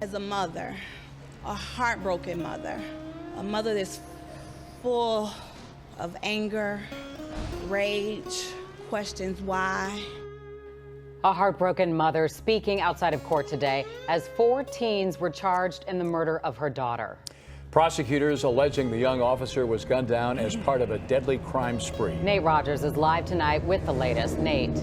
As a mother, a heartbroken mother, a mother that's full of anger, rage, questions why. A heartbroken mother speaking outside of court today as 4 teens were charged in the murder of her daughter. Prosecutors alleging the young officer was gunned down as part of a deadly crime spree. Nate Rogers is live tonight with the latest. Nate.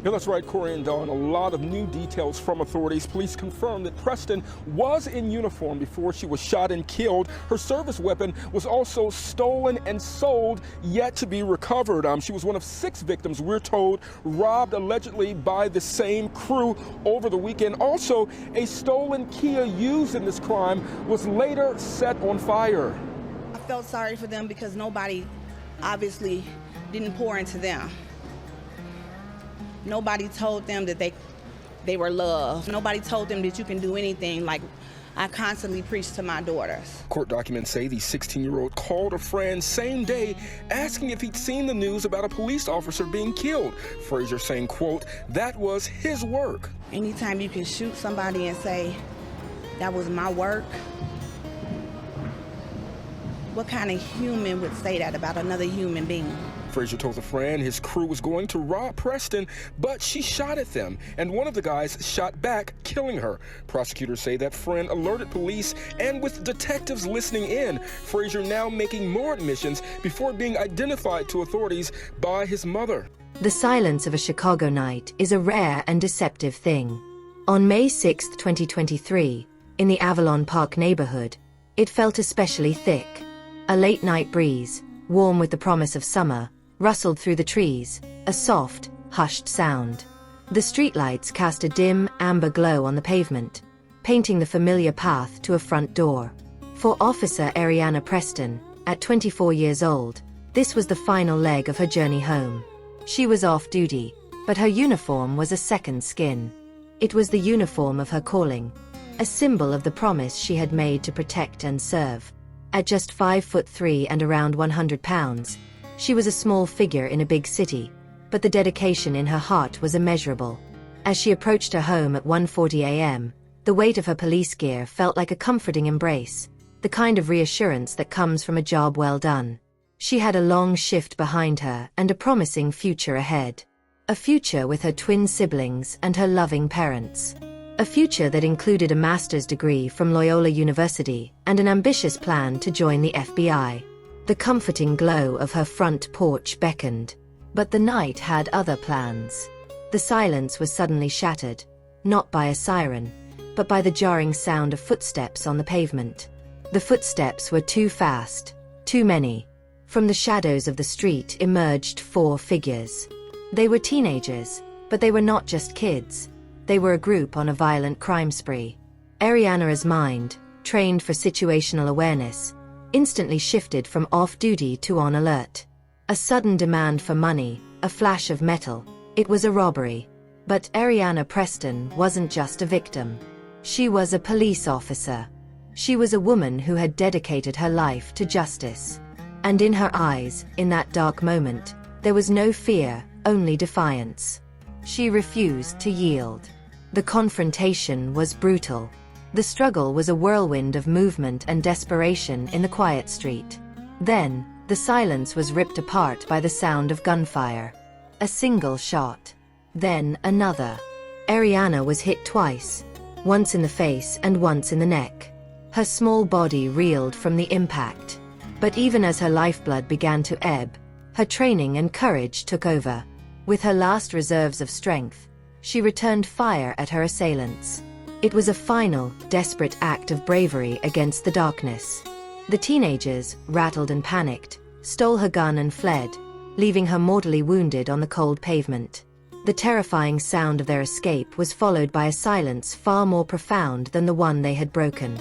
Yeah, that's right, Corey and Dawn. A lot of new details from authorities. Police confirmed that Preston was in uniform before she was shot and killed. Her service weapon was also stolen and sold, yet to be recovered. She was one of 6 victims, we're told, robbed allegedly by the same crew over the weekend. Also, a stolen Kia used in this crime was later set on fire. I felt sorry for them because nobody obviously didn't pour into them. Nobody told them that they were loved. Nobody told them that you can do anything like I constantly preach to my daughters. Court documents say the 16-year-old called a friend same day asking if he'd seen the news about a police officer being killed. Frazier saying, quote, that was his work. Anytime you can shoot somebody and say, that was my work, what kind of human would say that about another human being? Frazier told a friend his crew was going to rob Preston, but she shot at them, and one of the guys shot back, killing her. Prosecutors say that friend alerted police, and with detectives listening in, Frazier now making more admissions before being identified to authorities by his mother. The silence of a Chicago night is a rare and deceptive thing. On May 6, 2023, in the Avalon Park neighborhood, it felt especially thick. A late-night breeze, warm with the promise of summer, rustled through the trees, a soft, hushed sound. The streetlights cast a dim, amber glow on the pavement, painting the familiar path to a front door. For Officer Aréanah Preston, at 24 years old, this was the final leg of her journey home. She was off duty, but her uniform was a second skin. It was the uniform of her calling, a symbol of the promise she had made to protect and serve. At just 5'3" and around 100 pounds, she was a small figure in a big city, but the dedication in her heart was immeasurable. As she approached her home at 1:40 a.m., the weight of her police gear felt like a comforting embrace, the kind of reassurance that comes from a job well done. She had a long shift behind her and a promising future ahead. A future with her twin siblings and her loving parents. A future that included a master's degree from Loyola University and an ambitious plan to join the FBI. The comforting glow of her front porch beckoned. But the night had other plans. The silence was suddenly shattered, not by a siren, but by the jarring sound of footsteps on the pavement. The footsteps were too fast, too many. From the shadows of the street emerged 4 figures. They were teenagers, but they were not just kids. They were a group on a violent crime spree. Aréanah's mind, trained for situational awareness, instantly shifted from off-duty to on alert. A sudden demand for money, a flash of metal. It was a robbery. But Aréanah Preston wasn't just a victim. She was a police officer. She was a woman who had dedicated her life to justice. And in her eyes, in that dark moment, there was no fear, only defiance. She refused to yield. The confrontation was brutal. The struggle was a whirlwind of movement and desperation in the quiet street. Then, the silence was ripped apart by the sound of gunfire. A single shot. Then another. Aréanah was hit twice, once in the face and once in the neck. Her small body reeled from the impact. But even as her lifeblood began to ebb, her training and courage took over. With her last reserves of strength, she returned fire at her assailants. It was a final, desperate act of bravery against the darkness. The teenagers, rattled and panicked, stole her gun and fled, leaving her mortally wounded on the cold pavement. The terrifying sound of their escape was followed by a silence far more profound than the one they had broken.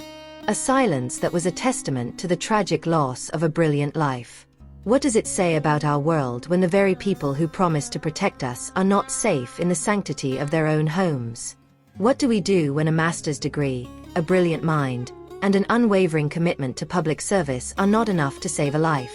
A silence that was a testament to the tragic loss of a brilliant life. What does it say about our world when the very people who promise to protect us are not safe in the sanctity of their own homes? What do we do when a master's degree, a brilliant mind, and an unwavering commitment to public service are not enough to save a life?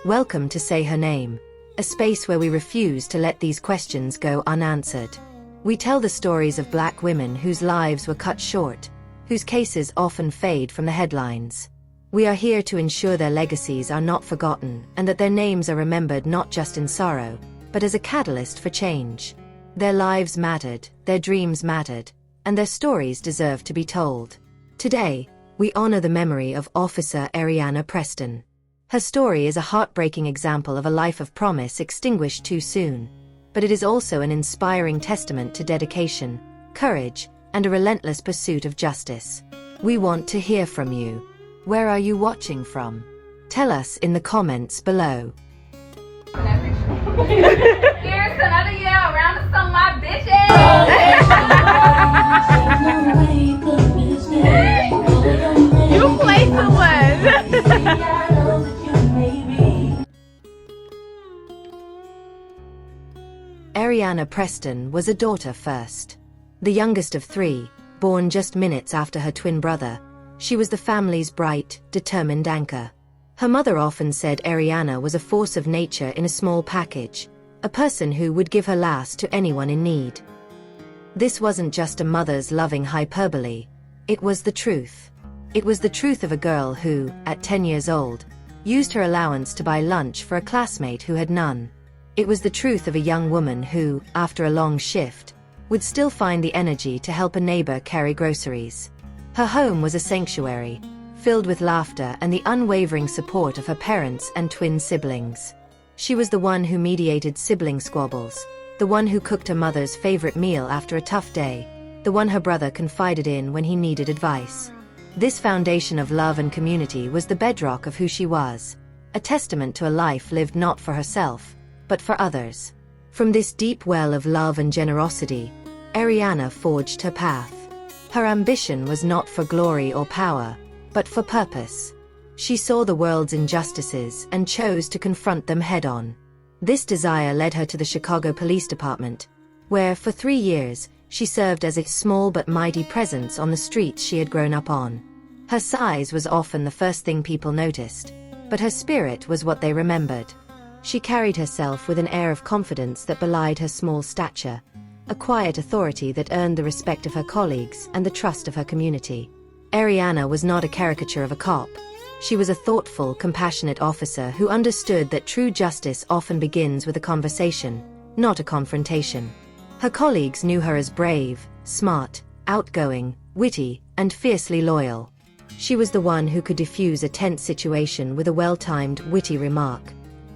Welcome to Say Her Name, a space where we refuse to let these questions go unanswered. We tell the stories of Black women whose lives were cut short, whose cases often fade from the headlines. We are here to ensure their legacies are not forgotten and that their names are remembered not just in sorrow, but as a catalyst for change. Their lives mattered, their dreams mattered, and their stories deserve to be told. Today, we honor the memory of Officer Aréanah Preston. Her story is a heartbreaking example of a life of promise extinguished too soon, but it is also an inspiring testament to dedication, courage, and a relentless pursuit of justice. We want to hear from you. Where are you watching from? Tell us in the comments below. Here's another year around the sun, my bitches. You play too much. Aréanah Preston was a daughter first. The youngest of three, born just minutes after her twin brother, she was the family's bright, determined anchor. Her mother often said Aréanah was a force of nature in a small package, a person who would give her last to anyone in need. This wasn't just a mother's loving hyperbole. It was the truth. It was the truth of a girl who, at 10 years old, used her allowance to buy lunch for a classmate who had none. It was the truth of a young woman who, after a long shift, would still find the energy to help a neighbor carry groceries. Her home was a sanctuary, filled with laughter and the unwavering support of her parents and twin siblings. She was the one who mediated sibling squabbles, the one who cooked her mother's favorite meal after a tough day, the one her brother confided in when he needed advice. This foundation of love and community was the bedrock of who she was, a testament to a life lived not for herself, but for others. From this deep well of love and generosity, Aréanah forged her path. Her ambition was not for glory or power, but for purpose. She saw the world's injustices and chose to confront them head-on. This desire led her to the Chicago Police Department, where, for 3 years, she served as a small but mighty presence on the streets she had grown up on. Her size was often the first thing people noticed, but her spirit was what they remembered. She carried herself with an air of confidence that belied her small stature, a quiet authority that earned the respect of her colleagues and the trust of her community. Aréanah was not a caricature of a cop. She was a thoughtful, compassionate officer who understood that true justice often begins with a conversation, not a confrontation. Her colleagues knew her as brave, smart, outgoing, witty, and fiercely loyal. She was the one who could diffuse a tense situation with a well-timed, witty remark,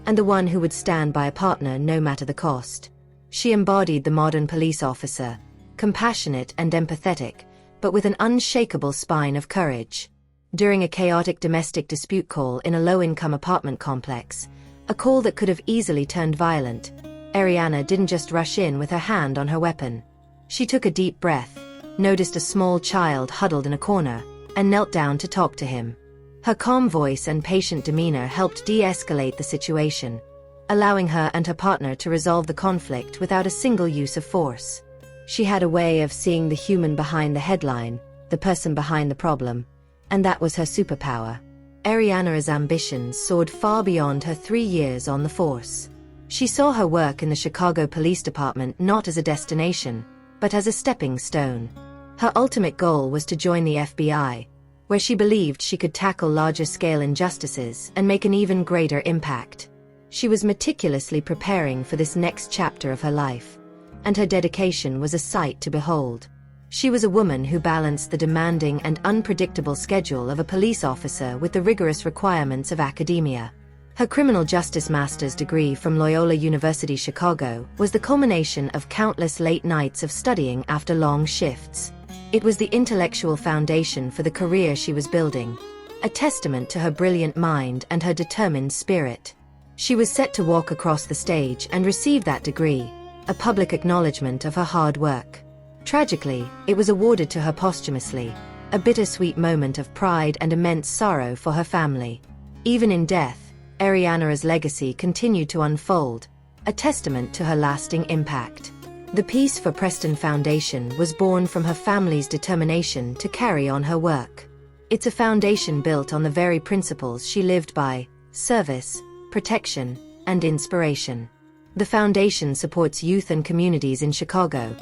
and the one who would stand by a partner no matter the cost. She embodied the modern police officer, compassionate and empathetic, but with an unshakable spine of courage. During a chaotic domestic dispute call in a low-income apartment complex, a call that could have easily turned violent, Aréanah didn't just rush in with her hand on her weapon. She took a deep breath, noticed a small child huddled in a corner, and knelt down to talk to him. Her calm voice and patient demeanor helped de-escalate the situation, allowing her and her partner to resolve the conflict without a single use of force. She had a way of seeing the human behind the headline, the person behind the problem, and that was her superpower. Aréanah's ambitions soared far beyond her 3 years on the force. She saw her work in the Chicago Police Department not as a destination, but as a stepping stone. Her ultimate goal was to join the FBI, where she believed she could tackle larger-scale injustices and make an even greater impact. She was meticulously preparing for this next chapter of her life, and her dedication was a sight to behold. She was a woman who balanced the demanding and unpredictable schedule of a police officer with the rigorous requirements of academia. Her criminal justice master's degree from Loyola University Chicago was the culmination of countless late nights of studying after long shifts. It was the intellectual foundation for the career she was building, a testament to her brilliant mind and her determined spirit. She was set to walk across the stage and receive that degree, a public acknowledgement of her hard work. Tragically, it was awarded to her posthumously, a bittersweet moment of pride and immense sorrow for her family. Even in death, Aréanah's legacy continued to unfold, a testament to her lasting impact. The Peace for Preston Foundation was born from her family's determination to carry on her work. It's a foundation built on the very principles she lived by: service, protection, and inspiration. The foundation supports youth and communities in Chicago,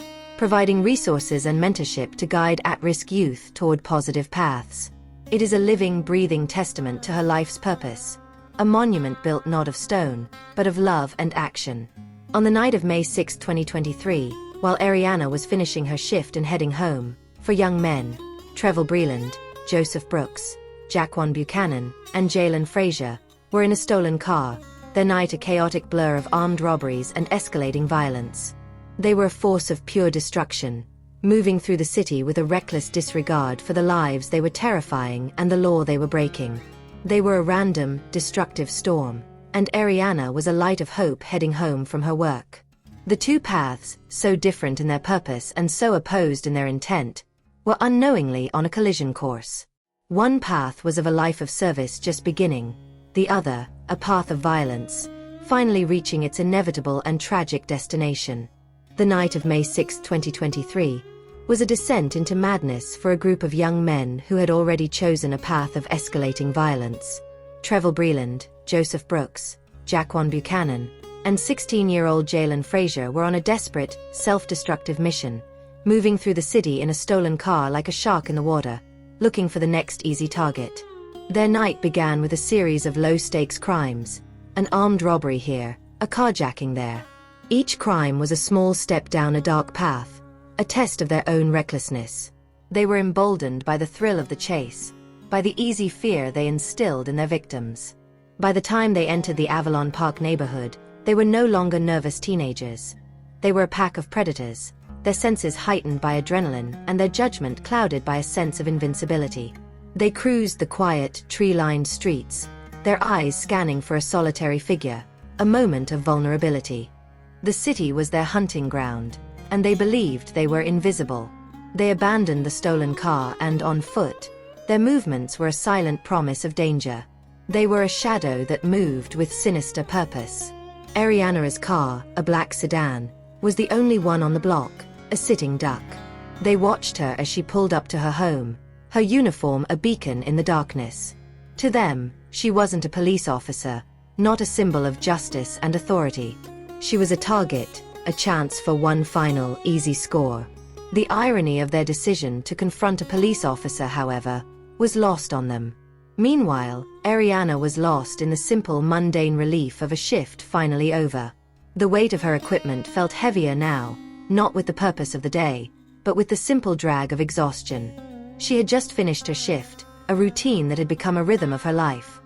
providing resources and mentorship to guide at-risk youth toward positive paths. It is a living, breathing testament to her life's purpose, a monument built not of stone, but of love and action. On the night of May 6, 2023, while Aréanah was finishing her shift and heading home, for young men, Trevor Breland, Joseph Brooks, Jaquan Buchanan, and Jalen Frazier, were in a stolen car, their night a chaotic blur of armed robberies and escalating violence. They were a force of pure destruction, moving through the city with a reckless disregard for the lives they were terrifying and the law they were breaking. They were a random, destructive storm, and Aréanah was a light of hope heading home from her work. The two paths, so different in their purpose and so opposed in their intent, were unknowingly on a collision course. One path was of a life of service just beginning, the other, a path of violence, finally reaching its inevitable and tragic destination. The night of May 6, 2023, was a descent into madness for a group of young men who had already chosen a path of escalating violence. Trevor Breland, Joseph Brooks, Jaquan Buchanan, and 16-year-old Jalen Frazier were on a desperate, self-destructive mission, moving through the city in a stolen car like a shark in the water, looking for the next easy target. Their night began with a series of low-stakes crimes, an armed robbery here, a carjacking there. Each crime was a small step down a dark path, a test of their own recklessness. They were emboldened by the thrill of the chase, by the easy fear they instilled in their victims. By the time they entered the Avalon Park neighborhood, they were no longer nervous teenagers. They were a pack of predators, their senses heightened by adrenaline and their judgment clouded by a sense of invincibility. They cruised the quiet, tree-lined streets, their eyes scanning for a solitary figure, a moment of vulnerability. The city was their hunting ground, and they believed they were invisible. They abandoned the stolen car and, on foot, their movements were a silent promise of danger. They were a shadow that moved with sinister purpose. Aréanah's car, a black sedan, was the only one on the block, a sitting duck. They watched her as she pulled up to her home, her uniform a beacon in the darkness. To them, she wasn't a police officer, not a symbol of justice and authority. She was a target, a chance for one final, easy score. The irony of their decision to confront a police officer, however, was lost on them. Meanwhile, Aréanah was lost in the simple, mundane relief of a shift finally over. The weight of her equipment felt heavier now, not with the purpose of the day, but with the simple drag of exhaustion. She had just finished her shift, a routine that had become a rhythm of her life.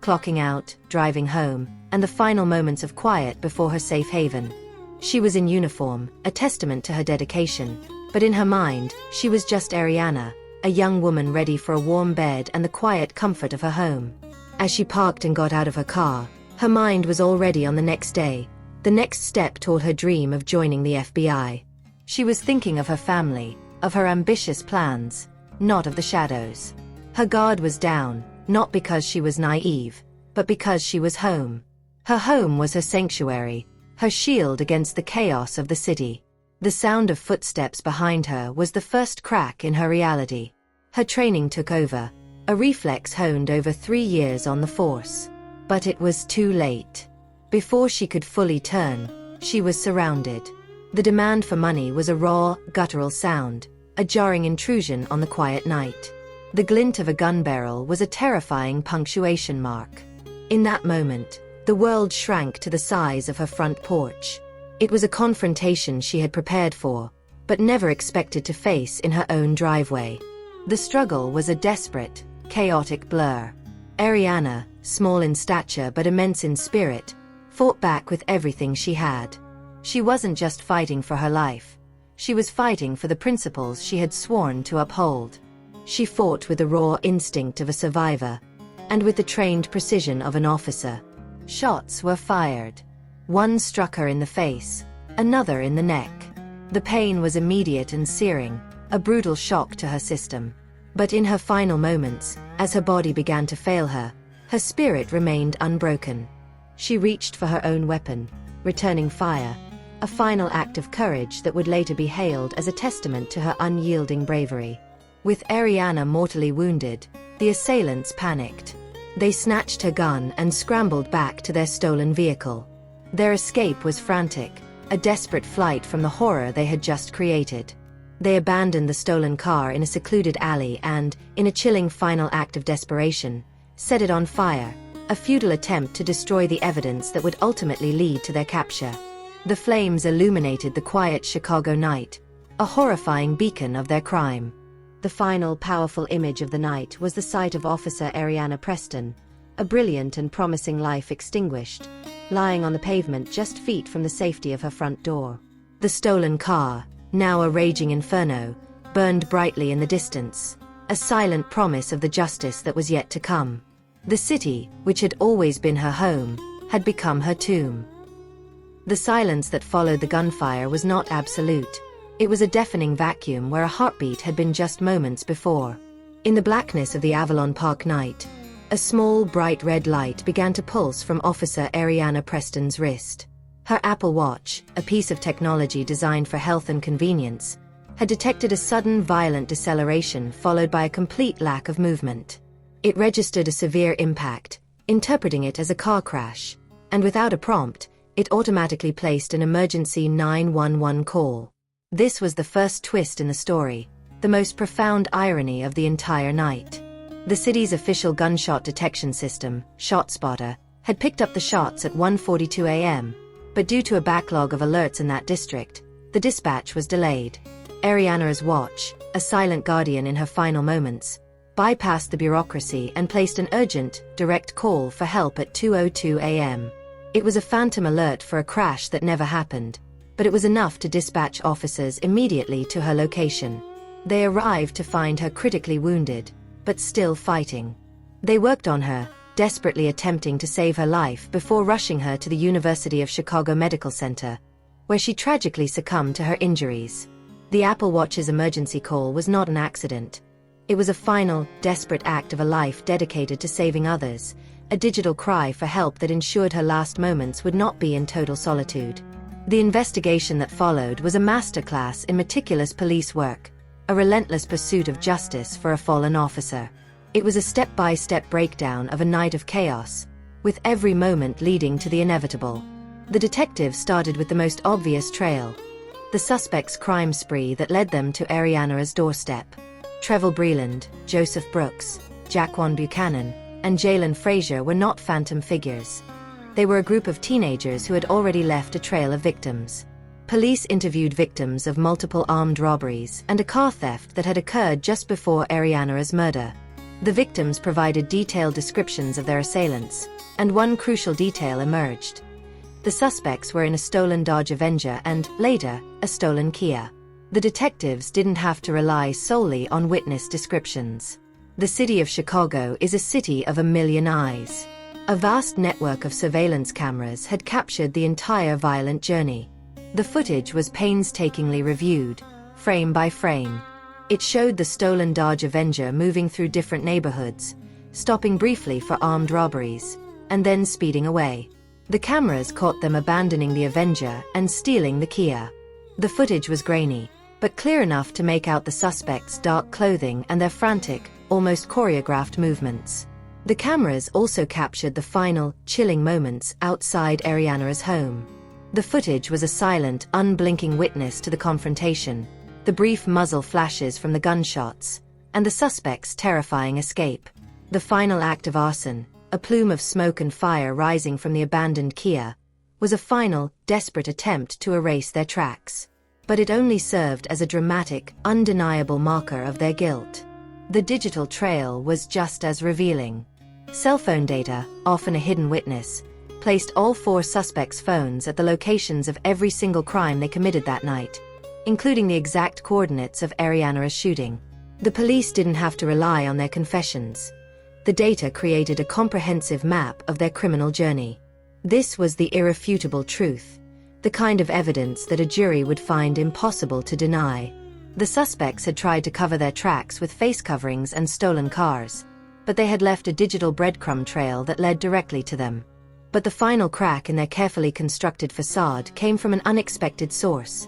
Clocking out, driving home, and the final moments of quiet before her safe haven. She was in uniform, a testament to her dedication, but in her mind, she was just Aréanah, a young woman ready for a warm bed and the quiet comfort of her home. As she parked and got out of her car, her mind was already on the next day, the next step toward her dream of joining the FBI. She was thinking of her family, of her ambitious plans, not of the shadows. Her guard was down, not because she was naive, but because she was home. Her home was her sanctuary, her shield against the chaos of the city. The sound of footsteps behind her was the first crack in her reality. Her training took over, a reflex honed over 3 years on the force. But it was too late. Before she could fully turn, she was surrounded. The demand for money was a raw, guttural sound, a jarring intrusion on the quiet night. The glint of a gun barrel was a terrifying punctuation mark. In that moment, the world shrank to the size of her front porch. It was a confrontation she had prepared for, but never expected to face in her own driveway. The struggle was a desperate, chaotic blur. Aréanah, small in stature but immense in spirit, fought back with everything she had. She wasn't just fighting for her life. She was fighting for the principles she had sworn to uphold. She fought with the raw instinct of a survivor, and with the trained precision of an officer. Shots were fired. One struck her in the face, another in the neck. The pain was immediate and searing, a brutal shock to her system. But in her final moments, as her body began to fail her, her spirit remained unbroken. She reached for her own weapon, returning fire, a final act of courage that would later be hailed as a testament to her unyielding bravery. With Aréanah mortally wounded, the assailants panicked. They snatched her gun and scrambled back to their stolen vehicle. Their escape was frantic, a desperate flight from the horror they had just created. They abandoned the stolen car in a secluded alley and, in a chilling final act of desperation, set it on fire, a futile attempt to destroy the evidence that would ultimately lead to their capture. The flames illuminated the quiet Chicago night, a horrifying beacon of their crime. The final powerful image of the night was the sight of Officer Aréanah Preston, a brilliant and promising life extinguished, lying on the pavement just feet from the safety of her front door. The stolen car, now a raging inferno, burned brightly in the distance, a silent promise of the justice that was yet to come. The city, which had always been her home, had become her tomb. The silence that followed the gunfire was not absolute. It was a deafening vacuum where a heartbeat had been just moments before. In the blackness of the Avalon Park night, a small, bright red light began to pulse from Officer Aréanah Preston's wrist. Her Apple Watch, a piece of technology designed for health and convenience, had detected a sudden violent deceleration followed by a complete lack of movement. It registered a severe impact, interpreting it as a car crash, and without a prompt, it automatically placed an emergency 911 call. This was the first twist in the story, the most profound irony of the entire night. The city's official gunshot detection system, ShotSpotter, had picked up the shots at 1:42 a.m., but due to a backlog of alerts in that district, the dispatch was delayed. Aréanah's watch, a silent guardian in her final moments, bypassed the bureaucracy and placed an urgent, direct call for help at 2:02 a.m. It was a phantom alert for a crash that never happened, but it was enough to dispatch officers immediately to her location. They arrived to find her critically wounded, but still fighting. They worked on her, desperately attempting to save her life before rushing her to the University of Chicago Medical Center, where she tragically succumbed to her injuries. The Apple Watch's emergency call was not an accident. It was a final, desperate act of a life dedicated to saving others, a digital cry for help that ensured her last moments would not be in total solitude. The investigation that followed was a masterclass in meticulous police work, a relentless pursuit of justice for a fallen officer. It was a step-by-step breakdown of a night of chaos, with every moment leading to the inevitable. The detectives started with the most obvious trail, the suspect's crime spree that led them to Aréanah's doorstep. Trevor Breland, Joseph Brooks, Jaquan Buchanan, and Jalen Frazier were not phantom figures. They were a group of teenagers who had already left a trail of victims. Police interviewed victims of multiple armed robberies and a car theft that had occurred just before Aréanah's murder. The victims provided detailed descriptions of their assailants, and one crucial detail emerged. The suspects were in a stolen Dodge Avenger and, later, a stolen Kia. The detectives didn't have to rely solely on witness descriptions. The city of Chicago is a city of a million eyes. A vast network of surveillance cameras had captured the entire violent journey. The footage was painstakingly reviewed, frame by frame. It showed the stolen Dodge Avenger moving through different neighborhoods, stopping briefly for armed robberies, and then speeding away. The cameras caught them abandoning the Avenger and stealing the Kia. The footage was grainy, but clear enough to make out the suspects' dark clothing and their frantic, almost choreographed movements. The cameras also captured the final, chilling moments outside Aréanah's home. The footage was a silent, unblinking witness to the confrontation, the brief muzzle flashes from the gunshots, and the suspect's terrifying escape. The final act of arson, a plume of smoke and fire rising from the abandoned Kia, was a final, desperate attempt to erase their tracks. But it only served as a dramatic, undeniable marker of their guilt. The digital trail was just as revealing. Cell phone data, often a hidden witness, placed all four suspects' phones at the locations of every single crime they committed that night, including the exact coordinates of Aréanah's shooting. The police didn't have to rely on their confessions. The data created a comprehensive map of their criminal journey. This was the irrefutable truth, the kind of evidence that a jury would find impossible to deny. The suspects had tried to cover their tracks with face coverings and stolen cars, but they had left a digital breadcrumb trail that led directly to them. But the final crack in their carefully constructed facade came from an unexpected source: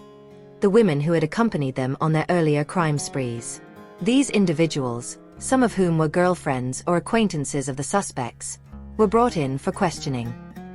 the women who had accompanied them on their earlier crime sprees. These individuals, some of whom were girlfriends or acquaintances of the suspects, were brought in for questioning.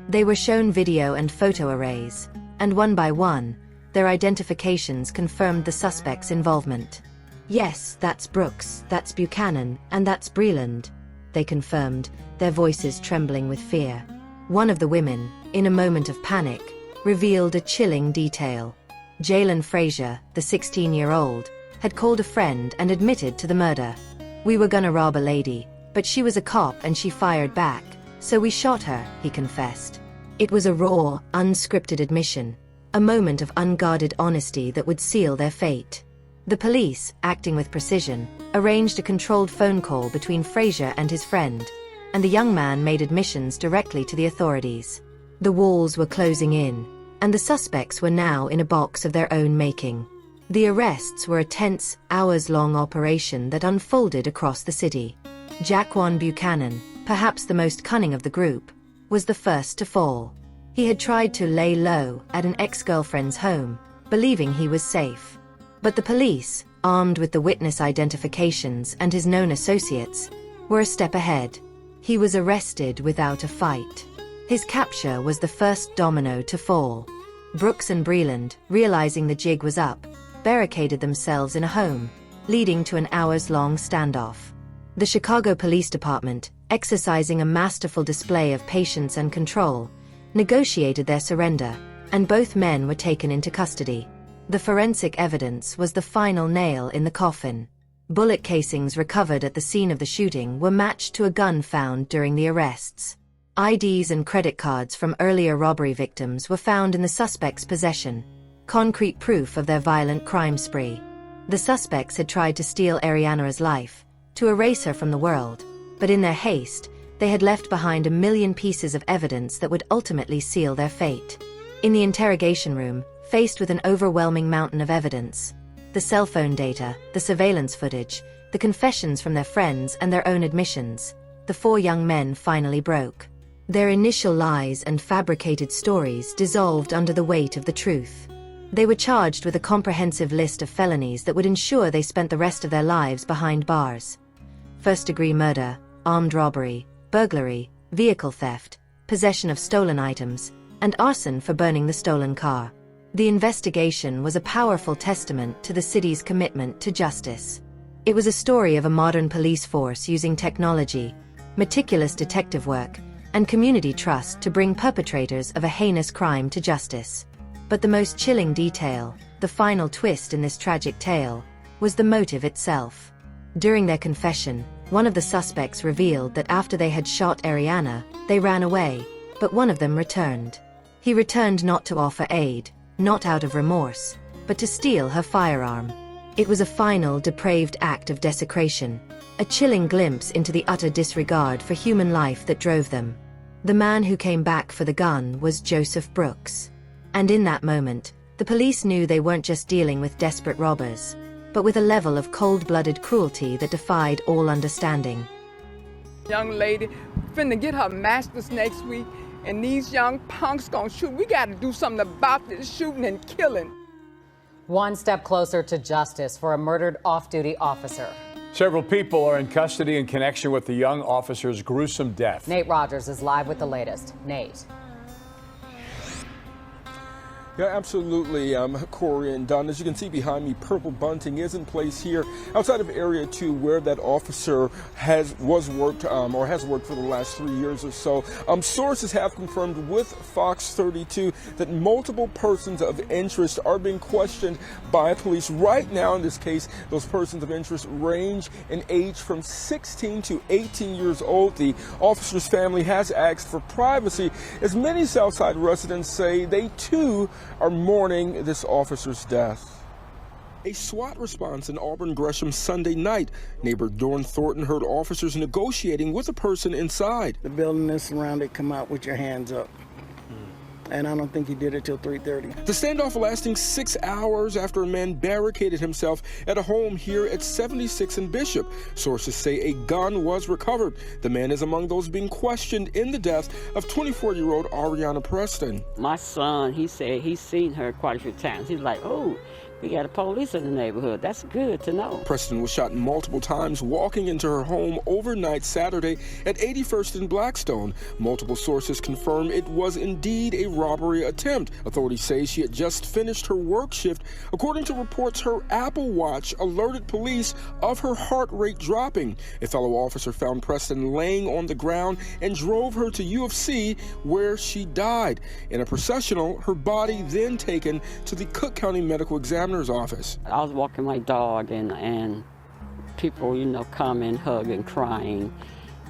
They were shown video and photo arrays, and one by one, their identifications confirmed the suspects' involvement. "Yes, that's Brooks, that's Buchanan, and that's Breland," they confirmed, their voices trembling with fear. One of the women, in a moment of panic, revealed a chilling detail. Jalen Frazier, the 16-year-old, had called a friend and admitted to the murder. "We were gonna rob a lady, but she was a cop and she fired back, so we shot her," he confessed. It was a raw, unscripted admission, a moment of unguarded honesty that would seal their fate. The police, acting with precision, arranged a controlled phone call between Frazier and his friend, and the young man made admissions directly to the authorities. The walls were closing in, and the suspects were now in a box of their own making. The arrests were a tense, hours-long operation that unfolded across the city. Jaquan Buchanan, perhaps the most cunning of the group, was the first to fall. He had tried to lay low at an ex-girlfriend's home, believing he was safe. But the police, armed with the witness identifications and his known associates, were a step ahead. He was arrested without a fight. His capture was the first domino to fall. Brooks and Breland, realizing the jig was up, barricaded themselves in a home, leading to an hours-long standoff. The Chicago Police Department, exercising a masterful display of patience and control, negotiated their surrender, and both men were taken into custody. The forensic evidence was the final nail in the coffin. Bullet casings recovered at the scene of the shooting were matched to a gun found during the arrests. IDs and credit cards from earlier robbery victims were found in the suspects' possession, concrete proof of their violent crime spree. The suspects had tried to steal Aréanah's life, to erase her from the world, but in their haste, they had left behind 1 million pieces of evidence that would ultimately seal their fate. In the interrogation room, faced with an overwhelming mountain of evidence, the cell phone data, the surveillance footage, the confessions from their friends and their own admissions, the 4 young men finally broke. Their initial lies and fabricated stories dissolved under the weight of the truth. They were charged with a comprehensive list of felonies that would ensure they spent the rest of their lives behind bars. First-degree murder, armed robbery, burglary, vehicle theft, possession of stolen items, and arson for burning the stolen car. The investigation was a powerful testament to the city's commitment to justice. It was a story of a modern police force using technology, meticulous detective work, and community trust to bring perpetrators of a heinous crime to justice. But the most chilling detail, the final twist in this tragic tale, was the motive itself. During their confession, one of the suspects revealed that after they had shot Aréanah, they ran away, but one of them returned. He returned not to offer aid, not out of remorse, but to steal her firearm. It was a final, depraved act of desecration, a chilling glimpse into the utter disregard for human life that drove them. The man who came back for the gun was Joseph Brooks. And in that moment, the police knew they weren't just dealing with desperate robbers, but with a level of cold-blooded cruelty that defied all understanding. Young lady finna get her master's next week, and these young punks gonna shoot. We gotta do something about this shooting and killing. One step closer to justice for a murdered off-duty officer. Several people are in custody in connection with the young officer's gruesome death. Nate Rogers is live with the latest. Nate. Yeah, absolutely, Corey and Don. As you can see behind me, purple bunting is in place here outside of Area 2 where that officer has worked for the last 3 years or so. Sources have confirmed with Fox 32 that multiple persons of interest are being questioned by police. Right now, in this case, those persons of interest range in age from 16 to 18 years old. The officer's family has asked for privacy, as many Southside residents say they too are mourning this officer's death. A SWAT response in Auburn Gresham Sunday night. Neighbor Dorn Thornton heard officers negotiating with a person inside. The building is surrounded, come out with your hands up. And I don't think he did it till 3:30. The standoff lasting 6 hours after a man barricaded himself at a home here at 76 and Bishop. Sources say a gun was recovered. The man is among those being questioned in the death of 24-year-old Aréanah Preston. My son, he said he's seen her quite a few times. He's like, oh, We got a police in the neighborhood. That's good to know. Preston was shot multiple times walking into her home overnight Saturday at 81st and Blackstone. Multiple sources confirm it was indeed a robbery attempt. Authorities say she had just finished her work shift. According to reports, her Apple Watch alerted police of her heart rate dropping. A fellow officer found Preston laying on the ground and drove her to UFC, where she died. In a processional, her body then taken to the Cook County Medical Examiner's office. I was walking my dog and people, come and hug and crying.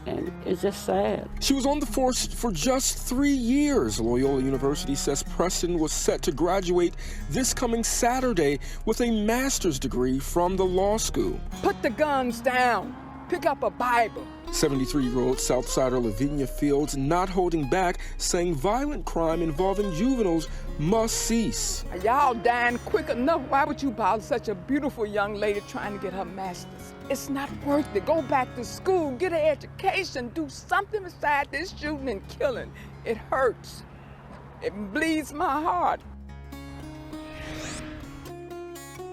And it's just sad. She was on the force for just 3 years. Loyola University says Preston was set to graduate this coming Saturday with a master's degree from the law school. Put the guns down. Pick up a Bible. 73-year-old Southsider Lavinia Fields not holding back, saying violent crime involving juveniles must cease. Y'all dying quick enough. Why would you bother such a beautiful young lady trying to get her master's? It's not worth it. Go back to school, get an education, do something besides this shooting and killing. It hurts. It bleeds my heart.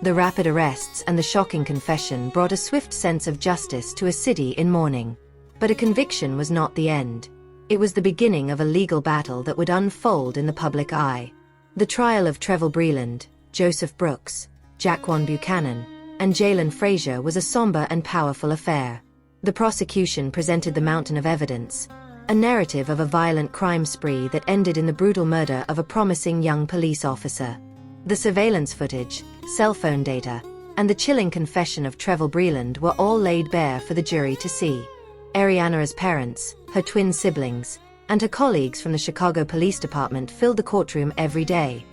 The rapid arrests and the shocking confession brought a swift sense of justice to a city in mourning. But a conviction was not the end. It was the beginning of a legal battle that would unfold in the public eye. The trial of Trevor Breland, Joseph Brooks, Jaquan Buchanan, and Jalen Frazier was a somber and powerful affair. The prosecution presented the mountain of evidence, a narrative of a violent crime spree that ended in the brutal murder of a promising young police officer. The surveillance footage, cell phone data, and the chilling confession of Trevor Breland were all laid bare for the jury to see. Aréanah's parents, her twin siblings, and her colleagues from the Chicago Police Department filled the courtroom every day,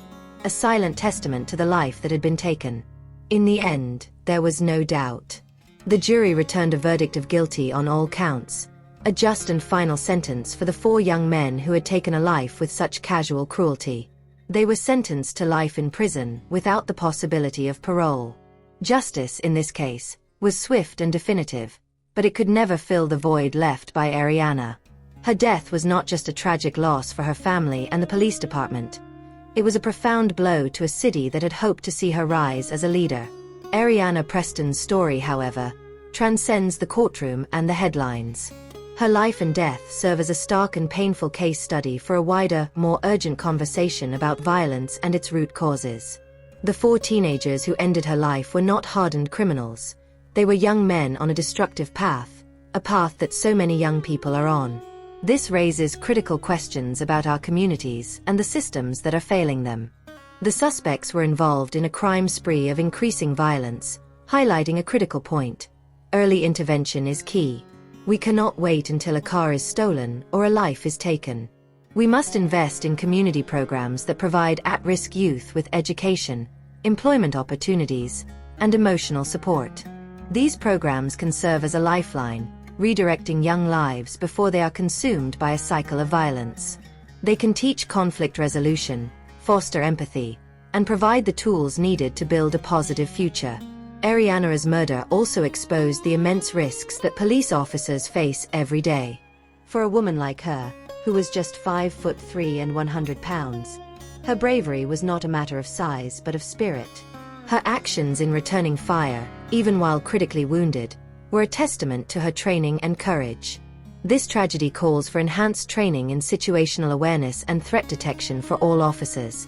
a silent testament to the life that had been taken. In the end, there was no doubt. The jury returned a verdict of guilty on all counts, a just and final sentence for the 4 young men who had taken a life with such casual cruelty. They were sentenced to life in prison without the possibility of parole. Justice, in this case, was swift and definitive, but it could never fill the void left by Aréanah. Her death was not just a tragic loss for her family and the police department. It was a profound blow to a city that had hoped to see her rise as a leader. Aréanah Preston's story, however, transcends the courtroom and the headlines. Her life and death serve as a stark and painful case study for a wider, more urgent conversation about violence and its root causes. The 4 teenagers who ended her life were not hardened criminals. They were young men on a destructive path, a path that so many young people are on. This raises critical questions about our communities and the systems that are failing them. The suspects were involved in a crime spree of increasing violence, highlighting a critical point. Early intervention is key. We cannot wait until a car is stolen or a life is taken. We must invest in community programs that provide at-risk youth with education, employment opportunities, and emotional support. These programs can serve as a lifeline, redirecting young lives before they are consumed by a cycle of violence. They can teach conflict resolution, foster empathy, and provide the tools needed to build a positive future. Aréanah's murder also exposed the immense risks that police officers face every day. For a woman like her, who was just 5'3" and 100 pounds, her bravery was not a matter of size but of spirit. Her actions in returning fire, even while critically wounded, were a testament to her training and courage. This tragedy calls for enhanced training in situational awareness and threat detection for all officers,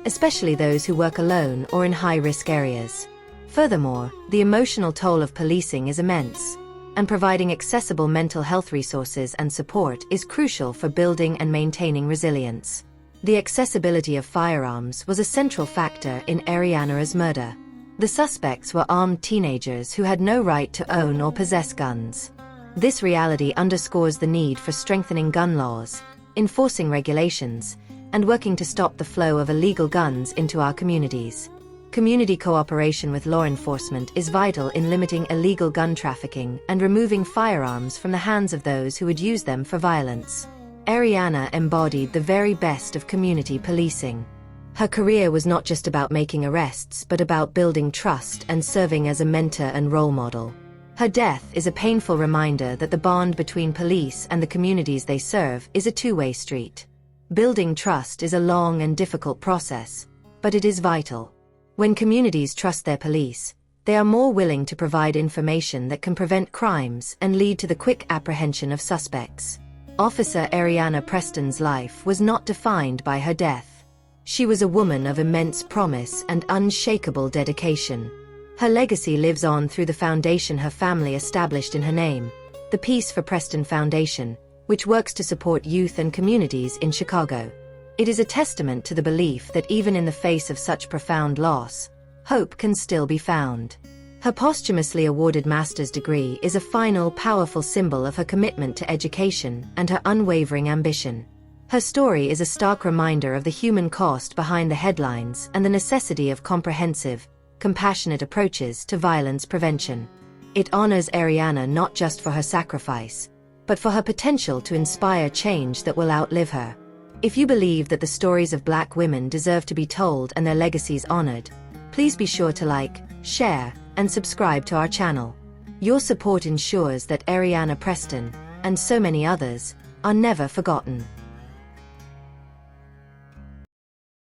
especially those who work alone or in high-risk areas. Furthermore, the emotional toll of policing is immense, and providing accessible mental health resources and support is crucial for building and maintaining resilience. The accessibility of firearms was a central factor in Aréanah's murder. The suspects were armed teenagers who had no right to own or possess guns. This reality underscores the need for strengthening gun laws, enforcing regulations, and working to stop the flow of illegal guns into our communities. Community cooperation with law enforcement is vital in limiting illegal gun trafficking and removing firearms from the hands of those who would use them for violence. Aréanah embodied the very best of community policing. Her career was not just about making arrests but about building trust and serving as a mentor and role model. Her death is a painful reminder that the bond between police and the communities they serve is a two-way street. Building trust is a long and difficult process, but it is vital. When communities trust their police, they are more willing to provide information that can prevent crimes and lead to the quick apprehension of suspects. Officer Aréanah Preston's life was not defined by her death. She was a woman of immense promise and unshakable dedication. Her legacy lives on through the foundation her family established in her name, the Peace for Preston Foundation, which works to support youth and communities in Chicago. It is a testament to the belief that even in the face of such profound loss, hope can still be found. Her posthumously awarded master's degree is a final, powerful symbol of her commitment to education and her unwavering ambition. Her story is a stark reminder of the human cost behind the headlines and the necessity of comprehensive, compassionate approaches to violence prevention. It honors Aréanah not just for her sacrifice, but for her potential to inspire change that will outlive her. If you believe that the stories of Black women deserve to be told and their legacies honored, please be sure to like, share, and subscribe to our channel. Your support ensures that Aréanah Preston, and so many others, are never forgotten.